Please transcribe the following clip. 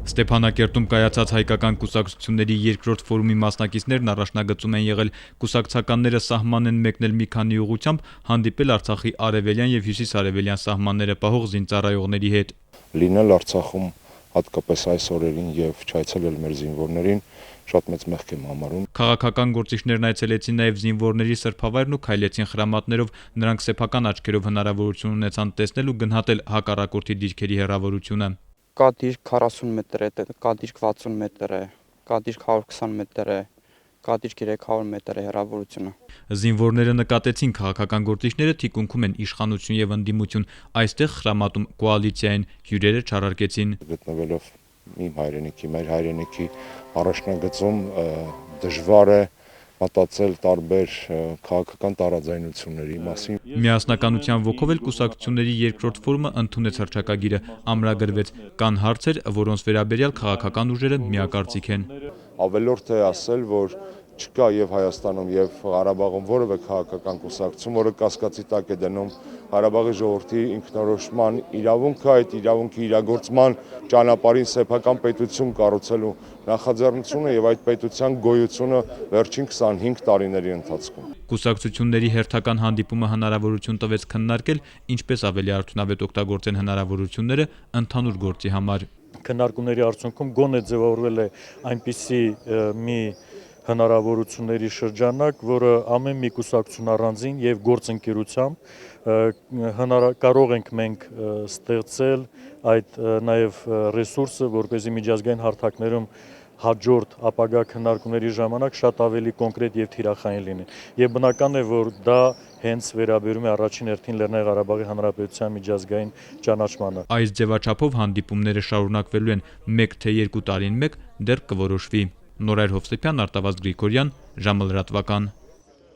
Ստեփանակերտում կայացած հայկական կուսակցությունների երկրորդ ֆորումի մասնակիցներն առաջնագծում են եղել կուսակցականները սահման են մեկնել մի քանի ուղղությամբ հանդիպել Արցախի արևելյան եւ հյուսիսարևելյան սահմանները պահող զինծառայողների հետ։ Լինել Արցախում հատկապես այս օրերին եւ չայցելել մեր զինվորներին շատ մեծ մեղք եմ համարում։ Քաղաքական գործիչներն այցելեցին նաեւ զինվորների սրբավայրն ու քայլեցին խրամատներով, նրանք սեփական աչքերով հնարավորություն ունեցան տեսնել ու գնահատել հակառակորդի դիրքերի հեռավորությունը։ Կա դիրք 40 մետր է, կա դիրք 60 մետր է, կա դիրք 120 մետր է, կա դիրք 300 մետր է հեռավորությունը։ Զինվորները նկատեցին քաղաքական գործիչները թիկունքում են իշխանություն եւ ընդդիմություն, այստեղ խրամատում կոալիցիա են, հյուրերը չարարկեցին։ Գտնվելով իմ հայրենիքի, մեր հայրենիքի առաջնագծում դժվար է մտածել տարբեր քաղաքական տարաձայնությունների մասին։ Միասնականության ոգով էլ կուսակցությունների երկրորդ ֆորումը ընդունեց հռչակագիրը, ամրագրվեց, կան հարցեր, որոնց վերաբերյալ քաղաքական ուժերը միակարծիք են։ Ավելորդ է ասել, որ չկա եւ Հայաստանում եւ Ղարաբաղում որևէ քաղաքական կուսակցություն, որը կասկածի տակ է դնում Ղարաբաղի ժողովրդի ինքնորոշման իրավունքը, այդ իրավունքի իրագործման ճանապարհին սեփական պետություն կառուցելու նախաձեռնությունը եւ այդ պետության գոյությունը վերջին 25 տարիների ընթացքում։ Կուսակցությունների հերթական հանդիպումը հնարավորություն տվեց քննարկել, ինչպես ավելի արդյունավետ օգտագործեն հնարավորությունները ընդհանուր գործի համար։ Քննարկումների արդյունքում գոնե ձևավորվել է այնպիսի մի հնարավորությունների շրջանակ, որը ամեն մի կուսակցություն առանձին եւ գործընկերությամբ կարող ենք մենք ստեղծել այդ նաեւ ռեսուրսը, որպեսզի միջազգային հարթակներում հաջորդ ապագա քննարկումների ժամանակ շատ ավելի կոնկրետ եւ թիրախային լինի։ Եվ բնական է, որ դա հենց վերաբերում է առաջին հերթին Լեռնային Ղարաբաղի Հանրապետության միջազգային ճանաչմանը։ Այս ձևաչափով հանդիպումները շարունակվելու են 1 թե 2 տարին մեկ դեռ կորոշվի։ Նորայր Հովսեփյան, Արտավազդ Գրիգորյան, ժամը լրատվական։